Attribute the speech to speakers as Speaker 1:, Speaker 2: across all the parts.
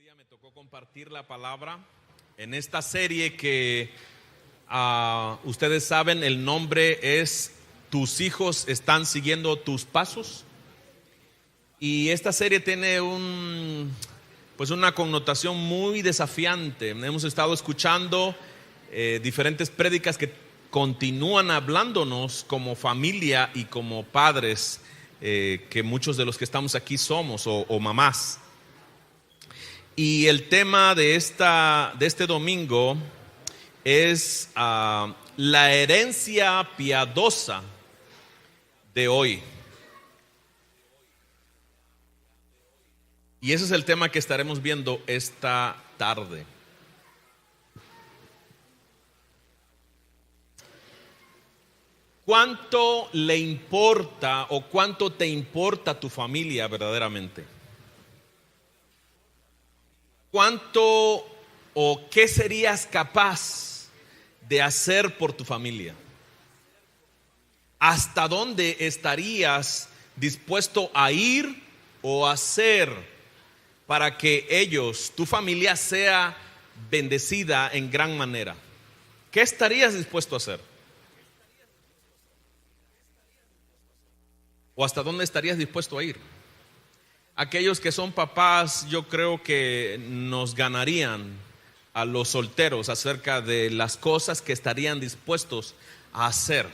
Speaker 1: día me tocó compartir la palabra en esta serie que ustedes saben, el nombre es Tus hijos están siguiendo tus pasos. Y esta serie tiene una connotación muy desafiante. Hemos estado escuchando diferentes prédicas que continúan hablándonos como familia y como padres, que muchos de los que estamos aquí somos o mamás. Y el tema de este domingo es la herencia piadosa de hoy. Y ese es el tema que estaremos viendo esta tarde. ¿Cuánto le importa o cuánto te importa tu familia verdaderamente? ¿Cuánto o qué serías capaz de hacer por tu familia? ¿Hasta dónde estarías dispuesto a ir o a hacer para que ellos, tu familia, sea bendecida en gran manera? ¿Qué estarías dispuesto a hacer? ¿O hasta dónde estarías dispuesto a ir? Aquellos que son papás, yo creo que nos ganarían a los solteros acerca de las cosas que estarían dispuestos a hacer.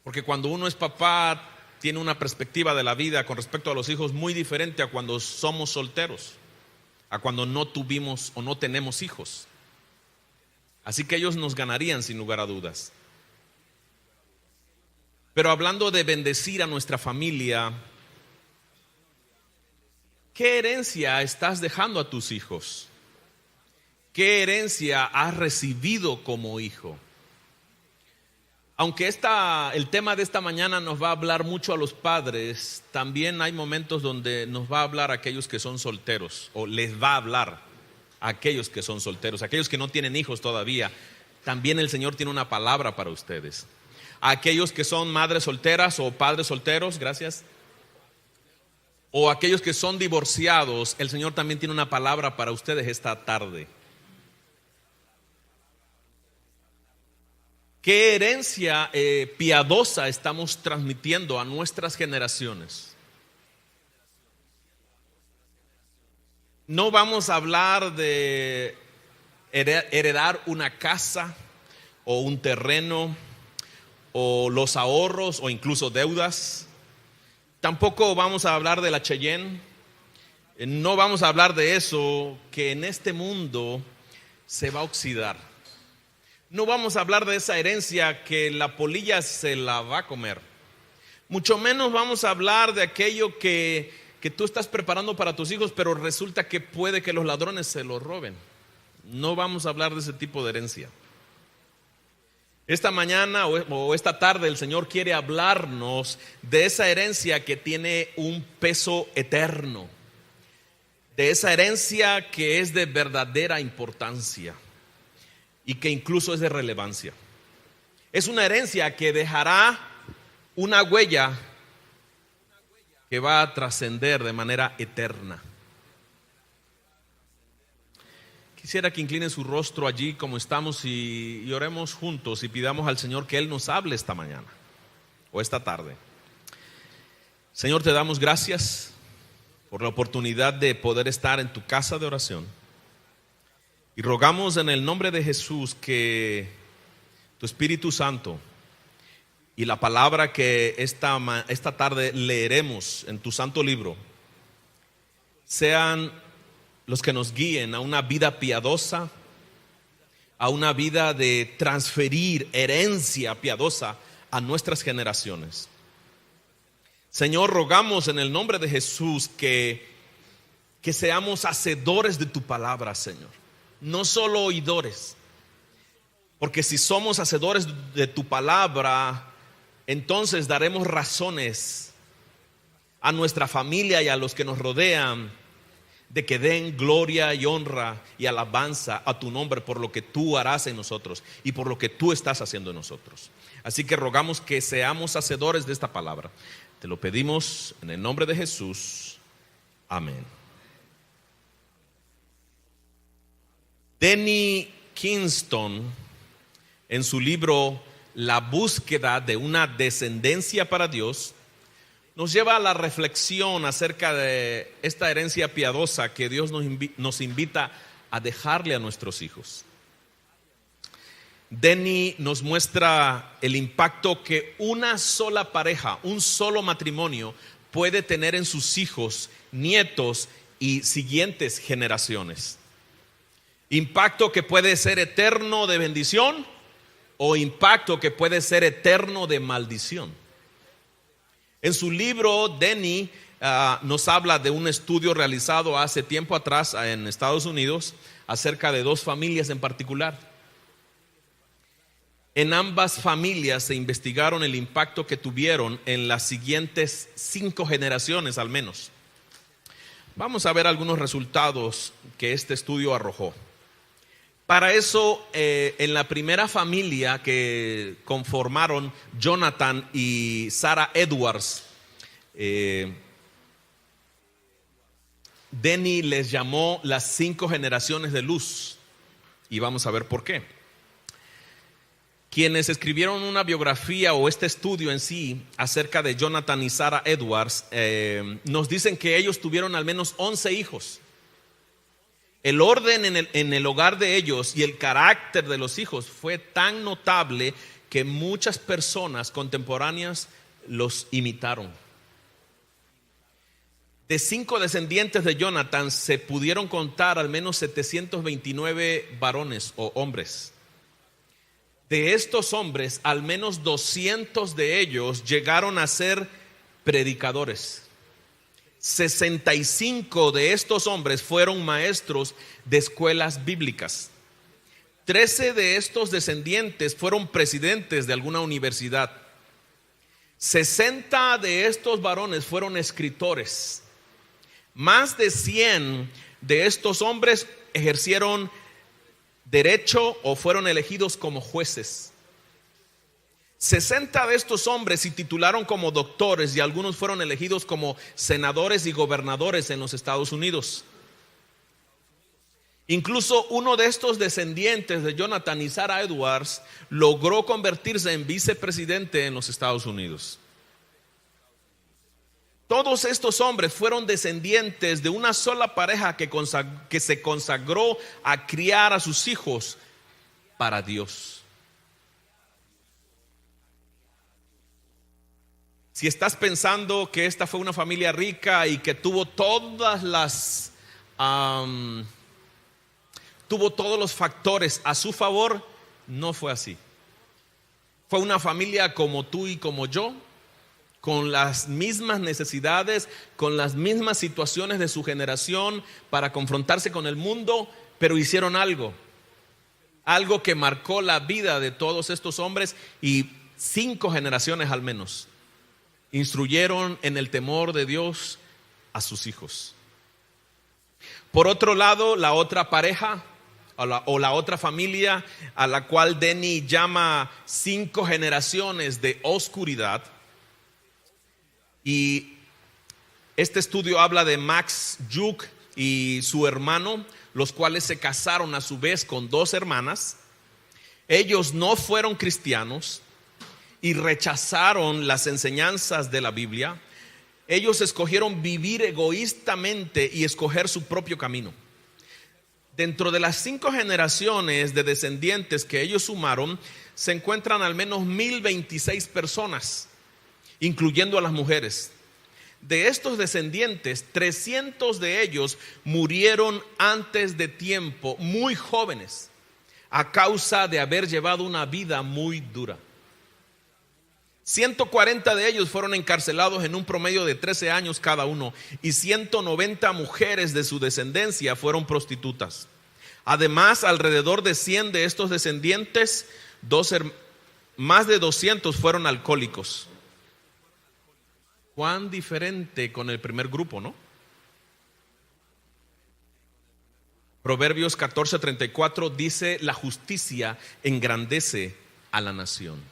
Speaker 1: Porque cuando uno es papá, tiene una perspectiva de la vida con respecto a los hijos muy diferente a cuando somos solteros, a cuando no tuvimos o no tenemos hijos. Así que ellos nos ganarían sin lugar a dudas. Pero hablando de bendecir a nuestra familia, ¿qué herencia estás dejando a tus hijos? ¿Qué herencia has recibido como hijo? Aunque el tema de esta mañana nos va a hablar mucho a los padres, también hay momentos donde nos va a hablar a aquellos que son solteros, o les va a hablar a aquellos que son solteros, aquellos que no tienen hijos todavía. También el Señor tiene una palabra para ustedes. A aquellos que son madres solteras o padres solteros, gracias. O aquellos que son divorciados, el Señor también tiene una palabra para ustedes esta tarde. ¿Qué herencia piadosa estamos transmitiendo a nuestras generaciones? No vamos a hablar de heredar una casa o un terreno o los ahorros o incluso deudas. Tampoco vamos a hablar de la Cheyenne. No vamos a hablar de eso que en este mundo se va a oxidar. No vamos a hablar de esa herencia que la polilla se la va a comer. Mucho menos vamos a hablar de aquello que tú estás preparando para tus hijos, pero resulta que puede que los ladrones se lo roben. No vamos a hablar de ese tipo de herencia. Esta mañana o esta tarde el Señor quiere hablarnos de esa herencia que tiene un peso eterno, de esa herencia que es de verdadera importancia y que incluso es de relevancia. Es una herencia que dejará una huella que va a trascender de manera eterna. Quisiera que inclinen su rostro allí como estamos y oremos juntos y pidamos al Señor que Él nos hable esta mañana o esta tarde. Señor, te damos gracias por la oportunidad de poder estar en tu casa de oración. Y rogamos en el nombre de Jesús que tu Espíritu Santo y la palabra que esta tarde leeremos en tu santo libro sean los que nos guíen a una vida piadosa, a una vida de transferir herencia piadosa a nuestras generaciones. Señor, rogamos en el nombre de Jesús que seamos hacedores de tu palabra, Señor. No solo oidores, porque si somos hacedores de tu palabra, entonces daremos razones a nuestra familia y a los que nos rodean de que den gloria y honra y alabanza a tu nombre por lo que tú harás en nosotros y por lo que tú estás haciendo en nosotros. Así que rogamos que seamos hacedores de esta palabra. Te lo pedimos en el nombre de Jesús. Amén. Denny Kingston, en su libro La búsqueda de una descendencia para Dios, nos lleva a la reflexión acerca de esta herencia piadosa que Dios nos invita a dejarle a nuestros hijos. Denny nos muestra el impacto que una sola pareja, un solo matrimonio puede tener en sus hijos, nietos y siguientes generaciones. Impacto que puede ser eterno de bendición o impacto que puede ser eterno de maldición. En su libro, Denny nos habla de un estudio realizado hace tiempo atrás en Estados Unidos acerca de dos familias en particular. En ambas familias se investigaron el impacto que tuvieron en las siguientes 5 generaciones al menos. Vamos a ver algunos resultados que este estudio arrojó. Para eso, en la primera familia que conformaron Jonathan y Sarah Edwards, Denny les llamó las 5 generaciones de luz, y vamos a ver por qué. Quienes escribieron una biografía o este estudio en sí acerca de Jonathan y Sarah Edwards nos dicen que ellos tuvieron al menos 11 hijos. El orden en el hogar de ellos y el carácter de los hijos fue tan notable que muchas personas contemporáneas los imitaron. De 5 descendientes de Jonathan se pudieron contar al menos 729 varones o hombres. De estos hombres, al menos 200 de ellos llegaron a ser predicadores. 65 de estos hombres fueron maestros de escuelas bíblicas. 13 de estos descendientes fueron presidentes de alguna universidad. 60 de estos varones fueron escritores. Más de 100 de estos hombres ejercieron derecho o fueron elegidos como jueces. 60 de estos hombres se titularon como doctores y algunos fueron elegidos como senadores y gobernadores en los Estados Unidos. Incluso uno de estos descendientes de Jonathan y Sarah Edwards logró convertirse en vicepresidente en los Estados Unidos. Todos estos hombres fueron descendientes de una sola pareja que se consagró a criar a sus hijos para Dios. Si estás pensando que esta fue una familia rica y que tuvo todos los factores a su favor, no fue así. Fue una familia como tú y como yo, con las mismas necesidades, con las mismas situaciones de su generación para confrontarse con el mundo, pero hicieron algo que marcó la vida de todos estos hombres y 5 generaciones al menos. Instruyeron en el temor de Dios a sus hijos. Por otro lado, la otra pareja o la otra familia a la cual Denny llama 5 generaciones de oscuridad. Y este estudio habla de Max Juke y su hermano, los cuales se casaron a su vez con 2 hermanas. Ellos no fueron cristianos y rechazaron las enseñanzas de la Biblia. Ellos escogieron vivir egoístamente y escoger su propio camino. Dentro de las 5 generaciones de descendientes que ellos sumaron, se encuentran al menos 1026 personas, incluyendo a las mujeres. De estos descendientes, 300 de ellos murieron antes de tiempo, muy jóvenes, a causa de haber llevado una vida muy dura. 140 de ellos fueron encarcelados en un promedio de 13 años cada uno, y 190 mujeres de su descendencia fueron prostitutas. Además, alrededor de 100 de estos descendientes, más de 200 fueron alcohólicos. Cuán diferente con el primer grupo, ¿no? Proverbios 14:34 dice: la justicia engrandece a la nación.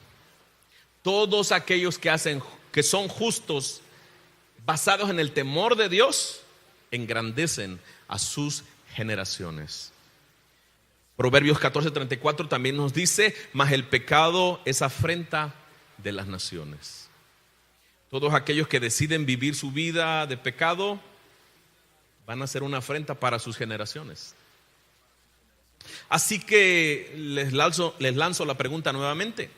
Speaker 1: Todos aquellos que son justos, basados en el temor de Dios, engrandecen a sus generaciones. Proverbios 14:34 también nos dice: mas el pecado es afrenta de las naciones. Todos aquellos que deciden vivir su vida de pecado van a ser una afrenta para sus generaciones. Así que les lanzo la pregunta nuevamente: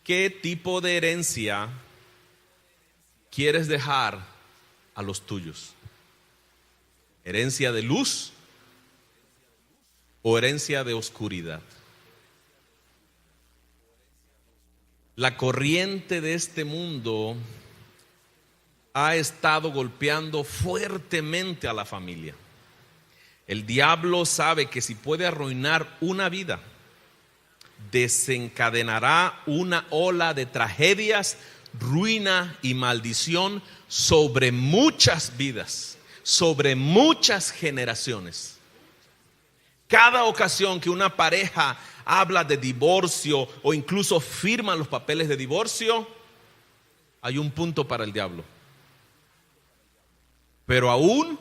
Speaker 1: ¿qué tipo de herencia quieres dejar a los tuyos? ¿Herencia de luz o herencia de oscuridad? La corriente de este mundo ha estado golpeando fuertemente a la familia. El diablo sabe que si puede arruinar una vida, desencadenará una ola de tragedias, ruina y maldición sobre muchas vidas, sobre muchas generaciones. Cada ocasión que una pareja habla de divorcio o incluso firman los papeles de divorcio, hay un punto para el diablo. Pero aún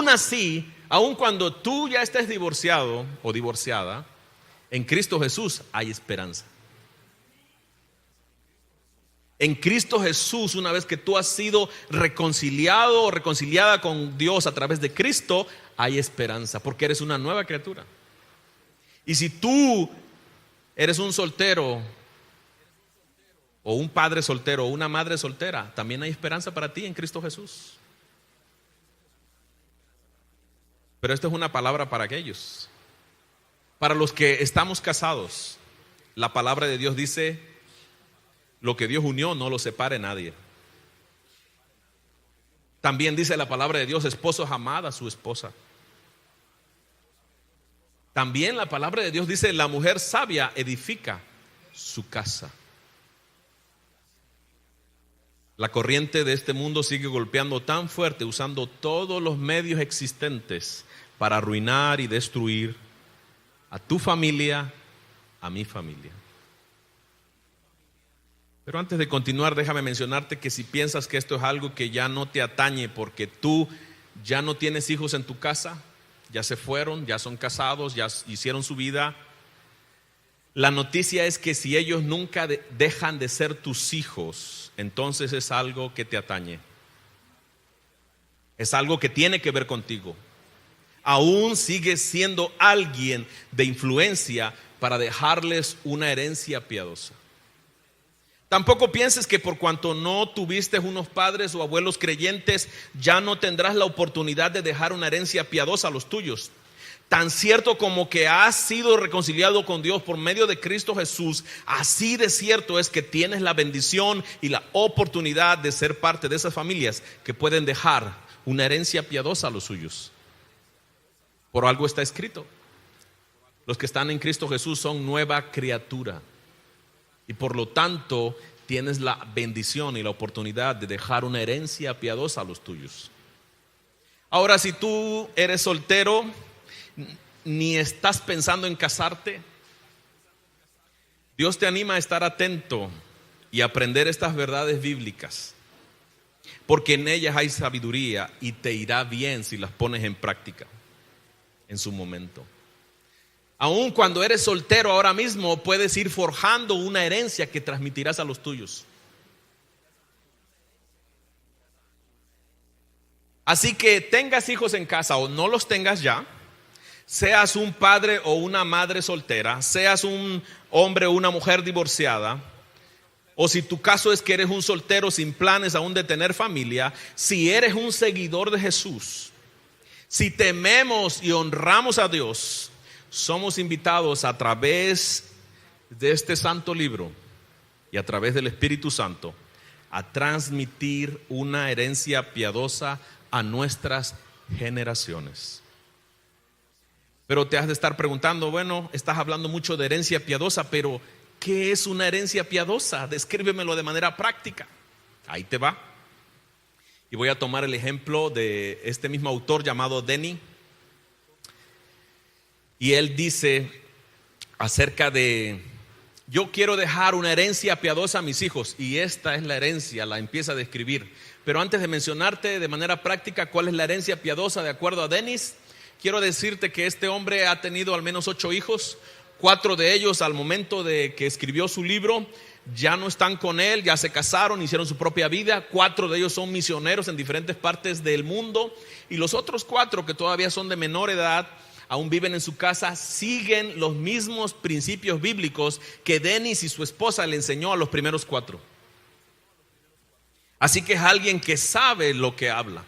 Speaker 1: así, aún cuando tú ya estés divorciado o divorciada, en Cristo Jesús hay esperanza. En Cristo Jesús, una vez que tú has sido reconciliado o reconciliada con Dios a través de Cristo, hay esperanza, porque eres una nueva criatura. Y si tú eres un soltero o un padre soltero o una madre soltera, también hay esperanza para ti en Cristo Jesús. Pero esta es una palabra para aquellos. Para los que estamos casados, la palabra de Dios dice: lo que Dios unió no lo separe nadie. También dice la palabra de Dios: esposos, amad a su esposa. También la palabra de Dios dice: la mujer sabia edifica su casa. La corriente de este mundo sigue golpeando tan fuerte, usando todos los medios existentes para arruinar y destruir a tu familia, a mi familia. Pero antes de continuar, déjame mencionarte que si piensas que esto es algo que ya no te atañe porque tú ya no tienes hijos en tu casa, ya se fueron, ya son casados, ya hicieron su vida, la noticia es que si ellos nunca dejan de ser tus hijos, entonces es algo que te atañe. Es algo que tiene que ver contigo. Aún sigues siendo alguien de influencia para dejarles una herencia piadosa. Tampoco pienses que por cuanto no tuviste unos padres o abuelos creyentes, ya no tendrás la oportunidad de dejar una herencia piadosa a los tuyos. Tan cierto como que has sido reconciliado con Dios por medio de Cristo Jesús, así de cierto es que tienes la bendición y la oportunidad de ser parte de esas familias que pueden dejar una herencia piadosa a los suyos. Por algo está escrito: los que están en Cristo Jesús son nueva criatura. Y por lo tanto tienes la bendición y la oportunidad de dejar una herencia piadosa a los tuyos. Ahora, si tú eres soltero, ni estás pensando en casarte, Dios te anima a estar atento y aprender estas verdades bíblicas, porque en ellas hay sabiduría y te irá bien si las pones en práctica en su momento. Aún cuando eres soltero ahora mismo, puedes ir forjando una herencia que transmitirás a los tuyos. Así que tengas hijos en casa o no los tengas ya, seas un padre o una madre soltera, seas un hombre o una mujer divorciada, o si tu caso es que eres un soltero sin planes aún de tener familia, si eres un seguidor de Jesús, si tememos y honramos a Dios, somos invitados a través de este santo libro y a través del Espíritu Santo a transmitir una herencia piadosa a nuestras generaciones. Pero te has de estar preguntando: bueno, estás hablando mucho de herencia piadosa, pero ¿qué es una herencia piadosa? Descríbemelo de manera práctica. Ahí te va. Y voy a tomar el ejemplo de este mismo autor llamado Denny. Y él dice acerca de: yo quiero dejar una herencia piadosa a mis hijos. Y esta es la herencia, la empieza a describir. Pero antes de mencionarte de manera práctica cuál es la herencia piadosa de acuerdo a Dennis, quiero decirte que este hombre ha tenido al menos 8 hijos. 4 de ellos al momento de que escribió su libro ya no están con él, ya se casaron, hicieron su propia vida. 4 de ellos son misioneros en diferentes partes del mundo, y los otros 4 que todavía son de menor edad, aún viven en su casa, siguen los mismos principios bíblicos que Dennis y su esposa le enseñó a los primeros 4. Así que es alguien que sabe lo que habla.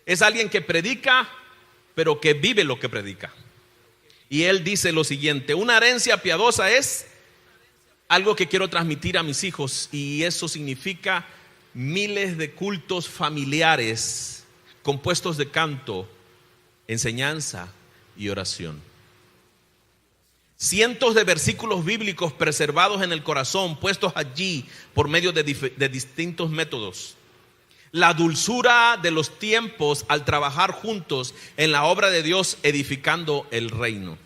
Speaker 1: Es alguien que predica, pero que vive lo que predica. Y él dice lo siguiente: una herencia piadosa es algo que quiero transmitir a mis hijos, y eso significa miles de cultos familiares compuestos de canto, enseñanza y oración. Cientos de versículos bíblicos preservados en el corazón, puestos allí por medio de distintos métodos. La dulzura de los tiempos al trabajar juntos en la obra de Dios, edificando el reino.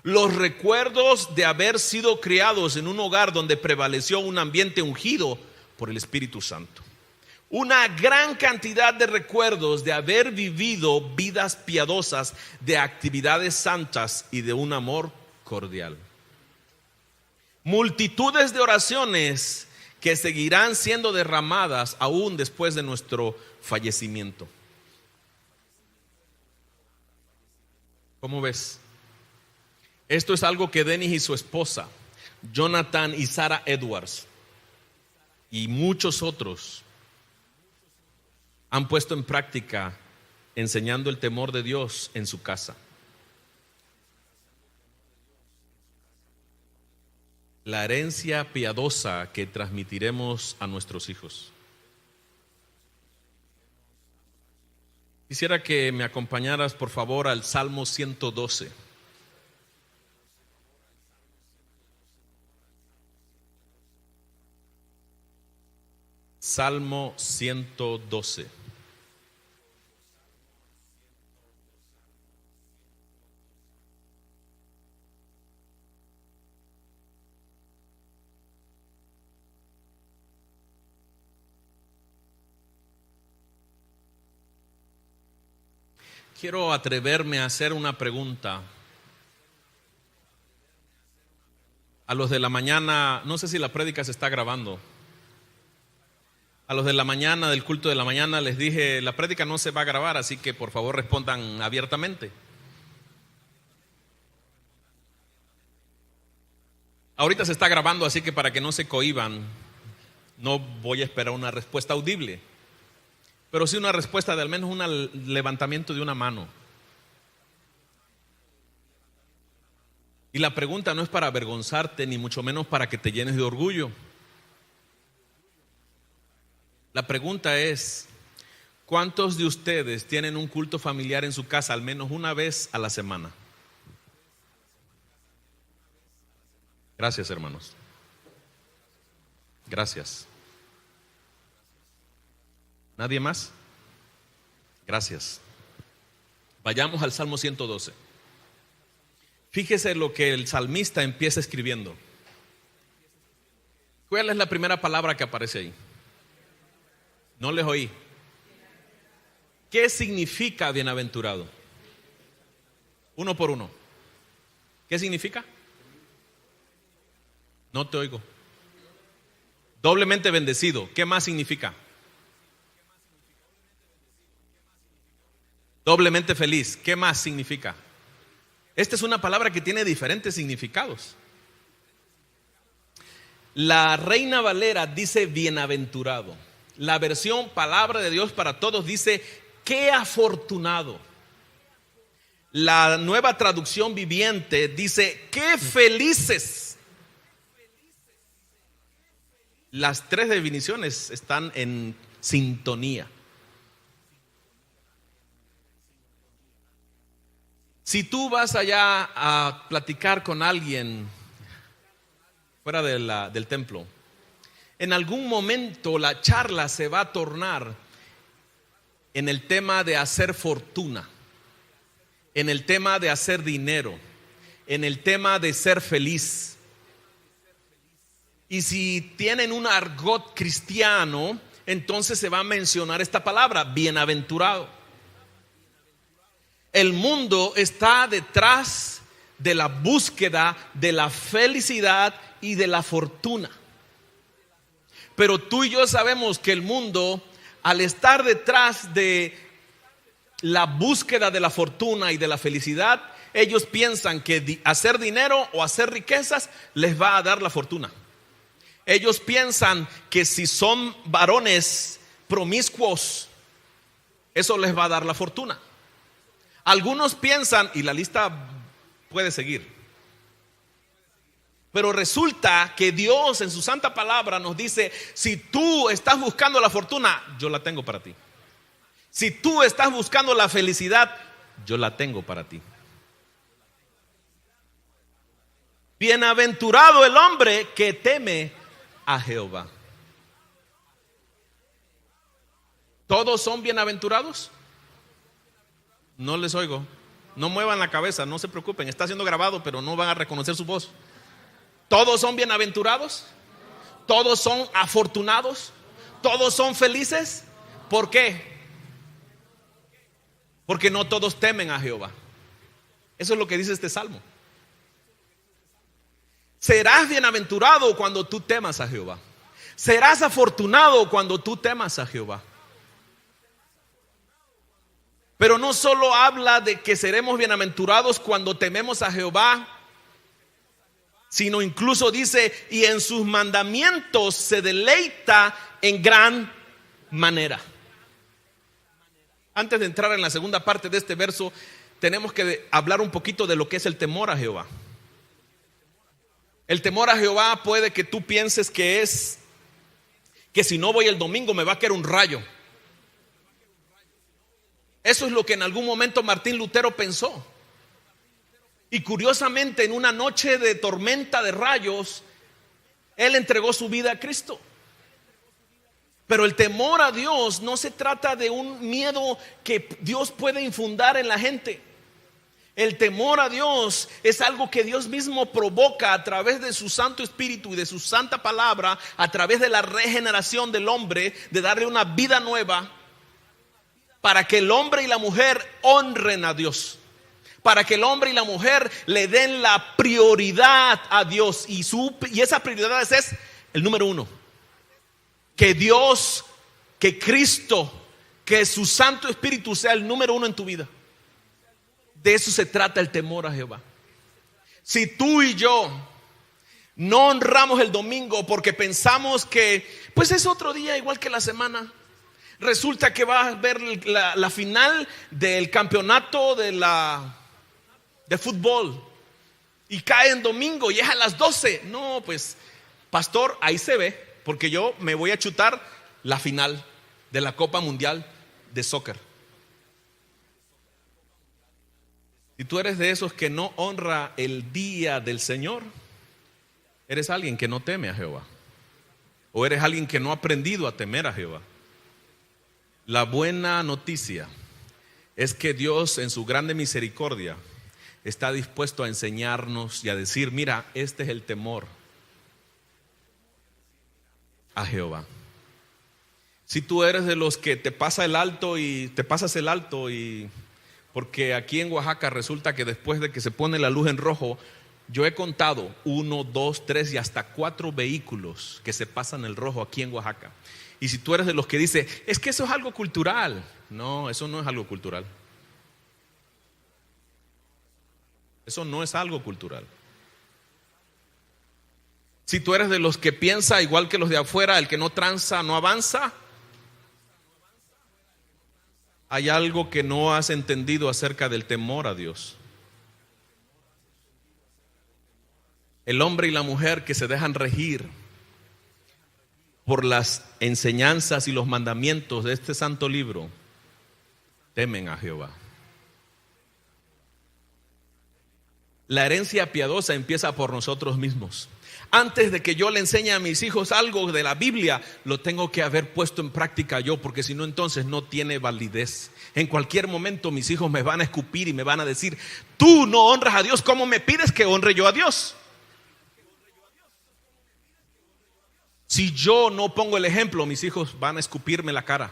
Speaker 1: Los recuerdos de haber sido criados en un hogar donde prevaleció un ambiente ungido por el Espíritu Santo. Una gran cantidad de recuerdos de haber vivido vidas piadosas, de actividades santas y de un amor cordial. Multitudes de oraciones que seguirán siendo derramadas aún después de nuestro fallecimiento. ¿Cómo ves? Esto es algo que Dennis y su esposa, Jonathan y Sarah Edwards, y muchos otros han puesto en práctica, enseñando el temor de Dios en su casa. La herencia piadosa que transmitiremos a nuestros hijos. Quisiera que me acompañaras, por favor, al Salmo 112. Salmo 112. Quiero atreverme a hacer una pregunta a los de la mañana. No sé si la prédica se está grabando. A los de la mañana, del culto de la mañana, les dije: la prédica no se va a grabar, así que por favor respondan abiertamente. Ahorita se está grabando, así que para que no se cohíban, no voy a esperar una respuesta audible, pero sí una respuesta de al menos un levantamiento de una mano. Y la pregunta no es para avergonzarte, ni mucho menos para que te llenes de orgullo. La pregunta es: ¿cuántos de ustedes tienen un culto familiar en su casa al menos una vez a la semana? Gracias, hermanos. Gracias. ¿Nadie más? Gracias. Vayamos al Salmo 112. Fíjese lo que el salmista empieza escribiendo. ¿Cuál es la primera palabra que aparece ahí? No les oí. ¿Qué significa bienaventurado? Uno por uno. ¿Qué significa? No te oigo. Doblemente bendecido. ¿Qué más significa? Doblemente feliz. ¿Qué más significa? Esta es una palabra que tiene diferentes significados. La Reina Valera dice bienaventurado. La versión Palabra de Dios para Todos dice qué afortunado. La Nueva Traducción Viviente dice qué felices. Las 3 definiciones están en sintonía. Si tú vas allá a platicar con alguien fuera del templo, en algún momento la charla se va a tornar en el tema de hacer fortuna, en el tema de hacer dinero, en el tema de ser feliz. Y si tienen un argot cristiano, entonces se va a mencionar esta palabra, bienaventurado. El mundo está detrás de la búsqueda de la felicidad y de la fortuna. Pero tú y yo sabemos que el mundo, al estar detrás de la búsqueda de la fortuna y de la felicidad, ellos piensan que hacer dinero o hacer riquezas les va a dar la fortuna. Ellos piensan que si son varones promiscuos, eso les va a dar la fortuna. Algunos piensan, y la lista puede seguir, pero resulta que Dios en su santa palabra nos dice: si tú estás buscando la fortuna, yo la tengo para ti. Si tú estás buscando la felicidad, yo la tengo para ti. Bienaventurado el hombre que teme a Jehová. ¿Todos son bienaventurados? No les oigo. No muevan la cabeza, no se preocupen, está siendo grabado, pero no van a reconocer su voz. ¿Todos son bienaventurados? ¿Todos son afortunados? ¿Todos son felices? ¿Por qué? Porque no todos temen a Jehová. Eso es lo que dice este salmo. Serás bienaventurado cuando tú temas a Jehová. Serás afortunado cuando tú temas a Jehová. Pero no solo habla de que seremos bienaventurados cuando tememos a Jehová, sino incluso dice: y en sus mandamientos se deleita en gran manera. Antes de entrar en la segunda parte de este verso, tenemos que hablar un poquito de lo que es el temor a Jehová. El temor a Jehová puede que tú pienses que es que si no voy el domingo me va a caer un rayo. Eso es lo que en algún momento Martín Lutero pensó. Y curiosamente, en una noche de tormenta de rayos, él entregó su vida a Cristo. Pero el temor a Dios no se trata de un miedo que Dios puede infundar en la gente. El temor a Dios es algo que Dios mismo provoca a través de su Santo Espíritu y de su santa palabra, a través de la regeneración del hombre, de darle una vida nueva, para que el hombre y la mujer honren a Dios, para que el hombre y la mujer le den la prioridad a Dios. Y esa prioridad es el número uno: que Dios, que Cristo, que su Santo Espíritu sea el número uno en tu vida. De eso se trata el temor a Jehová. Si tú y yo no honramos el domingo porque pensamos que pues es otro día igual que la semana, resulta que va a haber la final del campeonato de fútbol y cae en domingo y es a las 12. No, pues pastor, ahí se ve, porque yo me voy a chutar la final de la Copa Mundial de Soccer. Si tú eres de esos que no honra el día del Señor, eres alguien que no teme a Jehová, o eres alguien que no ha aprendido a temer a Jehová. La buena noticia es que Dios, en su grande misericordia, está dispuesto a enseñarnos y a decir: mira, este es el temor a Jehová. Si tú eres de los que te pasas el alto y porque aquí en Oaxaca resulta que después de que se pone la luz en rojo, yo he contado 1, 2, 3 y hasta 4 vehículos que se pasan el rojo aquí en Oaxaca. Y si tú eres de los que dice: es que eso es algo cultural. No, eso no es algo cultural. Eso no es algo cultural. Si tú eres de los que piensa igual que los de afuera, el que no tranza no avanza, hay algo que no has entendido acerca del temor a Dios. El hombre y la mujer que se dejan regir por las enseñanzas y los mandamientos de este santo libro temen a Jehová. La herencia piadosa empieza por nosotros mismos. Antes de que yo le enseñe a mis hijos algo de la Biblia, lo tengo que haber puesto en práctica yo, porque si no, entonces no tiene validez. En cualquier momento mis hijos me van a escupir y me van a decir: tú no honras a Dios, ¿cómo me pides que honre yo a Dios? Si yo no pongo el ejemplo, mis hijos van a escupirme la cara.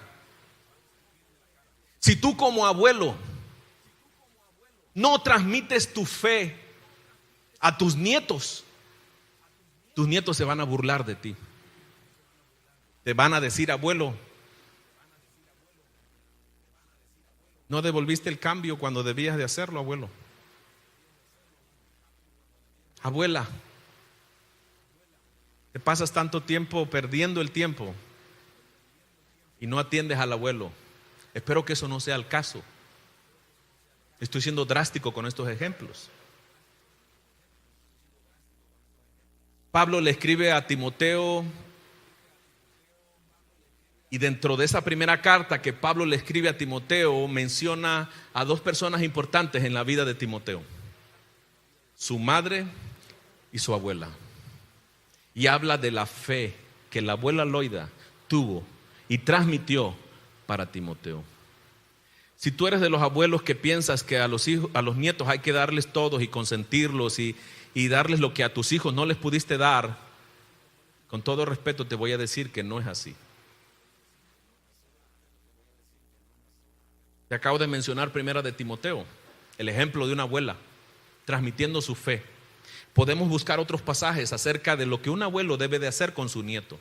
Speaker 1: Si tú como abuelo no transmites tu fe a tus nietos, tus nietos se van a burlar de ti. Te van a decir: abuelo, no devolviste el cambio cuando debías de hacerlo, abuelo. Abuela, te pasas tanto tiempo perdiendo el tiempo y no atiendes al abuelo. Espero que eso no sea el caso. Estoy siendo drástico con estos ejemplos. Pablo le escribe a Timoteo, y dentro de esa primera carta que Pablo le escribe a Timoteo, menciona a dos personas importantes en la vida de Timoteo: su madre y su abuela. Y habla de la fe que la abuela Loida tuvo y transmitió para Timoteo. Si tú eres de los abuelos que piensas que a los hijos, a los nietos hay que darles todos y consentirlos y darles lo que a tus hijos no les pudiste dar, con todo respeto te voy a decir que no es así. Te acabo de mencionar primera de Timoteo, el ejemplo de una abuela transmitiendo su fe. Podemos buscar otros pasajes acerca de lo que un abuelo debe de hacer con su nieto.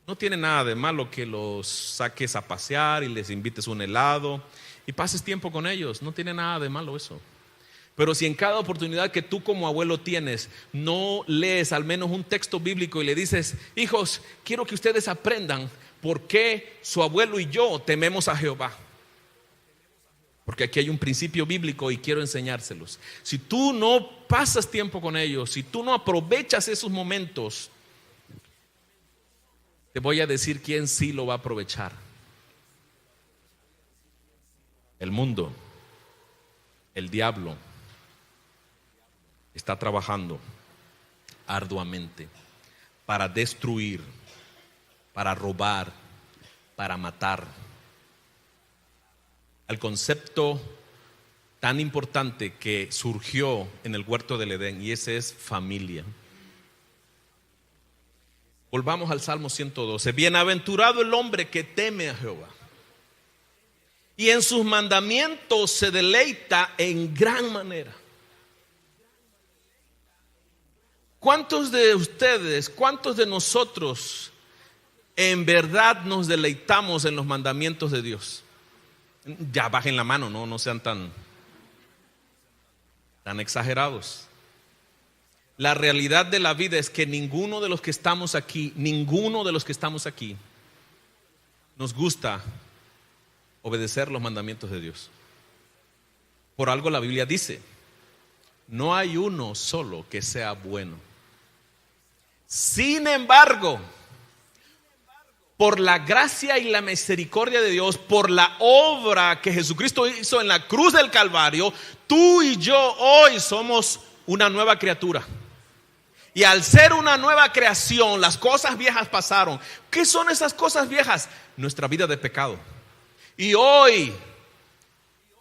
Speaker 1: No tiene nada de malo que los saques a pasear y les invites un helado y pases tiempo con ellos. No tiene nada de malo eso. Pero si en cada oportunidad que tú como abuelo tienes, no lees al menos un texto bíblico y le dices: hijos, quiero que ustedes aprendan por qué su abuelo y yo tememos a Jehová, porque aquí hay un principio bíblico y quiero enseñárselos. Si tú no pasas tiempo con ellos, si tú no aprovechas esos momentos, te voy a decir quién sí lo va a aprovechar: el mundo, el diablo. Está trabajando arduamente para destruir, para robar, para matar. El concepto tan importante que surgió en el huerto del Edén, y ese es familia. Volvamos al Salmo 112. Bienaventurado el hombre que teme a Jehová y en sus mandamientos se deleita en gran manera. ¿Cuántos de ustedes, cuántos de nosotros en verdad nos deleitamos en los mandamientos de Dios? Ya bajen la mano, no sean tan exagerados. La realidad de la vida es que ninguno de los que estamos aquí nos gusta obedecer los mandamientos de Dios. Por algo la Biblia dice: no hay uno solo que sea bueno. Sin embargo, por la gracia y la misericordia de Dios, por la obra que Jesucristo hizo en la cruz del Calvario, tú y yo hoy somos una nueva criatura. Y al ser una nueva creación, las cosas viejas pasaron. ¿Qué son esas cosas viejas? Nuestra vida de pecado. Y hoy,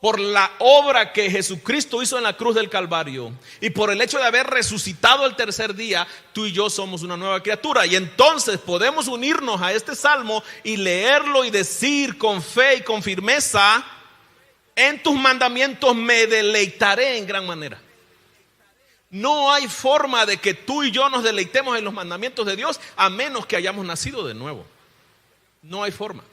Speaker 1: por la obra que Jesucristo hizo en la cruz del Calvario y por el hecho de haber resucitado el tercer día, tú y yo somos una nueva criatura. Y entonces podemos unirnos a este salmo y leerlo y decir con fe y con firmeza: en tus mandamientos me deleitaré en gran manera. No hay forma de que tú y yo nos deleitemos en los mandamientos de Dios a menos que hayamos nacido de nuevo. No hay forma.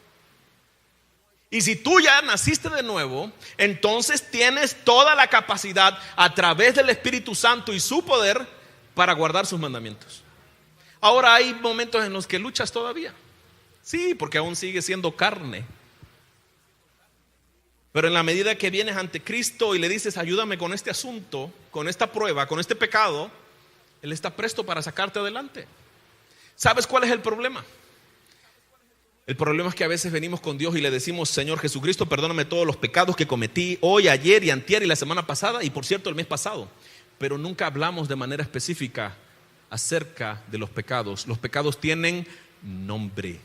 Speaker 1: Y si tú ya naciste de nuevo, entonces tienes toda la capacidad a través del Espíritu Santo y su poder para guardar sus mandamientos. Ahora hay momentos en los que luchas todavía. Sí, porque aún sigue siendo carne. Pero en la medida que vienes ante Cristo y le dices: ayúdame con este asunto, con esta prueba, con este pecado, Él está presto para sacarte adelante. ¿Sabes cuál es el problema? El problema es que a veces venimos con Dios y le decimos: Señor Jesucristo, perdóname todos los pecados que cometí hoy, ayer y antier y la semana pasada, y por cierto el mes pasado. Pero nunca hablamos de manera específica acerca de los pecados. Los pecados tienen nombre.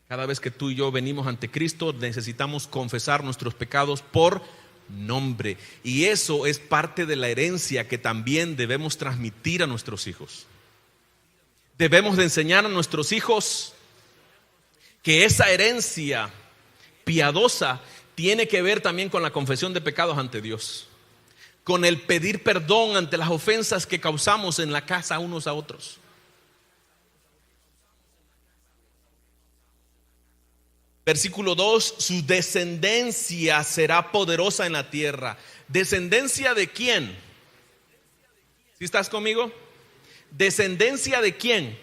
Speaker 1: Cada vez que tú y yo venimos ante Cristo, necesitamos confesar nuestros pecados por nombre. Y eso es parte de la herencia que también debemos transmitir a nuestros hijos. Debemos de enseñar a nuestros hijos que esa herencia piadosa tiene que ver también con la confesión de pecados ante Dios, con el pedir perdón ante las ofensas que causamos en la casa unos a otros. Versículo 2, su descendencia será poderosa en la tierra. ¿Descendencia de quién? ¿Sí estás conmigo? ¿Descendencia de quién?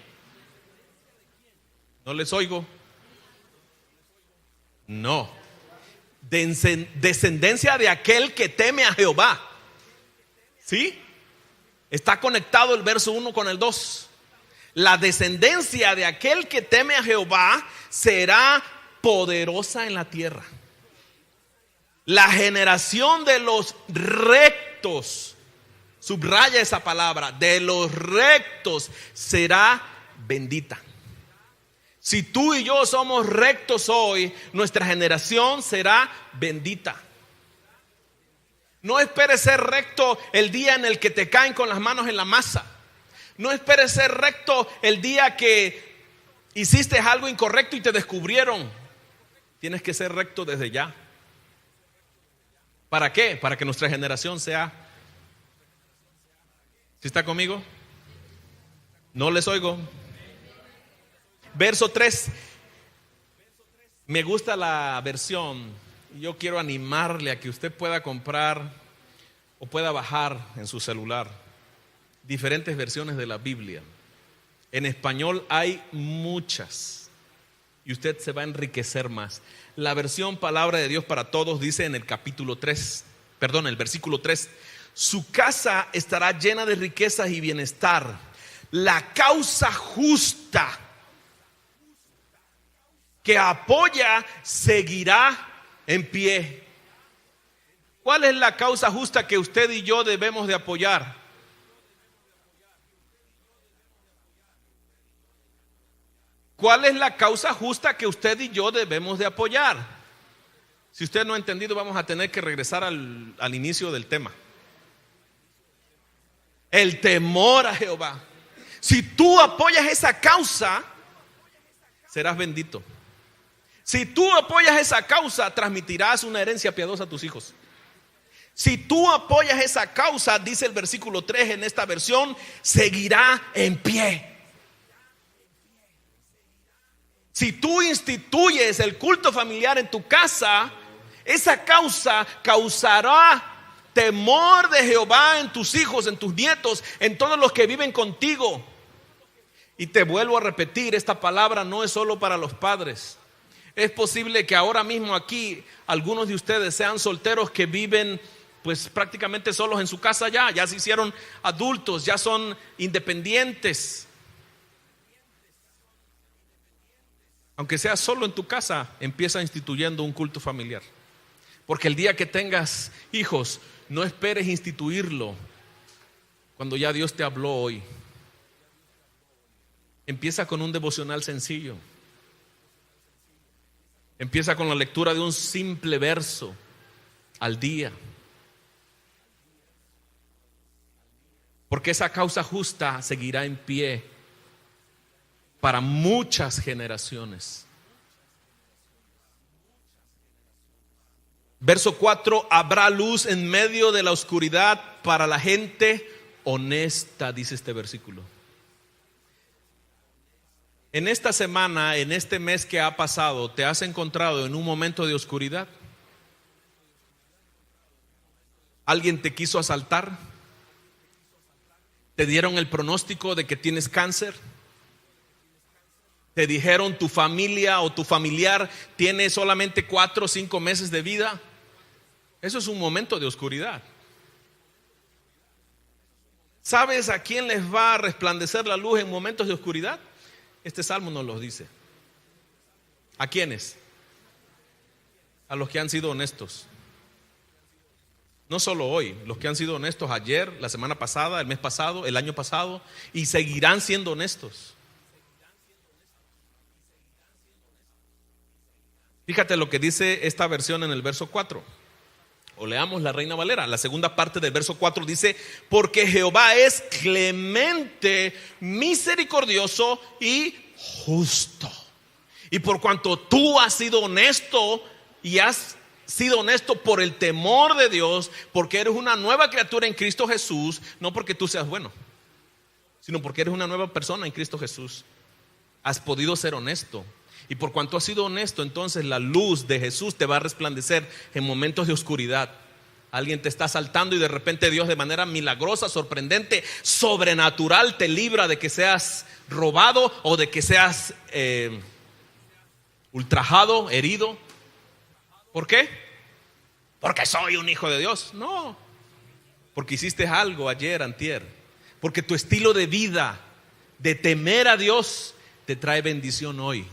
Speaker 1: No les oigo. No. Descendencia de aquel que teme a Jehová. ¿Sí? Está conectado el verso 1 con el 2. La descendencia de aquel que teme a Jehová será poderosa en la tierra. La generación de los rectos, subraya esa palabra, de los rectos será bendita. Si tú y yo somos rectos hoy, nuestra generación será bendita. No esperes ser recto el día en el que te caen con las manos en la masa. No esperes ser recto el día que hiciste algo incorrecto y te descubrieron. Tienes que ser recto desde ya. ¿Para qué? Para que nuestra generación sea. ¿Sí está conmigo? No les oigo. Verso 3. Me gusta la versión. Yo quiero animarle a que usted pueda comprar o pueda bajar en su celular diferentes versiones de la Biblia. En español hay muchas y usted se va a enriquecer más. La versión Palabra de Dios para Todos dice en el el versículo 3: su casa estará llena de riquezas y bienestar. La causa justa que apoya seguirá en pie. ¿Cuál es la causa justa que usted y yo debemos de apoyar? ¿Cuál es la causa justa que usted y yo debemos de apoyar? Si usted no ha entendido, vamos a tener que regresar al inicio del tema. El temor a Jehová. Si tú apoyas esa causa, serás bendito. Si tú apoyas esa causa, transmitirás una herencia piadosa a tus hijos. Si tú apoyas esa causa, dice el versículo 3 en esta versión, seguirá en pie. Si tú instituyes el culto familiar en tu casa, esa causa causará temor de Jehová en tus hijos, en tus nietos, en todos los que viven contigo. Y te vuelvo a repetir, esta palabra no es solo para los padres. Es posible que ahora mismo aquí algunos de ustedes sean solteros que viven pues prácticamente solos en su casa ya se hicieron adultos, ya son independientes. Aunque sea solo en tu casa, empieza instituyendo un culto familiar. Porque el día que tengas hijos, no esperes instituirlo cuando ya Dios te habló hoy. Empieza con un devocional sencillo. Empieza con la lectura de un simple verso al día. Porque esa causa justa seguirá en pie para muchas generaciones. Verso 4: habrá luz en medio de la oscuridad para la gente honesta, dice este versículo. En esta semana, en este mes que ha pasado, ¿te has encontrado en un momento de oscuridad? ¿Alguien te quiso asaltar? ¿Te dieron el pronóstico de que tienes cáncer? ¿Te dijeron tu familia o tu familiar tiene solamente 4 o 5 meses de vida? Eso es un momento de oscuridad. ¿Sabes a quién les va a resplandecer la luz en momentos de oscuridad? Este salmo nos lo dice. ¿A quiénes? A los que han sido honestos. No solo hoy, los que han sido honestos ayer, la semana pasada, el mes pasado, el año pasado, y seguirán siendo honestos. Fíjate lo que dice esta versión en el verso 4. O leamos la Reina Valera. La segunda parte del verso 4 dice: porque Jehová es clemente, misericordioso y justo. Y por cuanto tú has sido honesto y has sido honesto por el temor de Dios, porque eres una nueva criatura en Cristo Jesús, no porque tú seas bueno, sino porque eres una nueva persona en Cristo Jesús. Has podido ser honesto. Y por cuanto has sido honesto, entonces la luz de Jesús te va a resplandecer en momentos de oscuridad. Alguien te está asaltando y de repente Dios, de manera milagrosa, sorprendente, sobrenatural, te libra de que seas robado o de que seas ultrajado, herido. ¿Por qué? Porque soy un hijo de Dios. No, porque hiciste algo ayer, antier. Porque tu estilo de vida, de temer a Dios, te trae bendición hoy.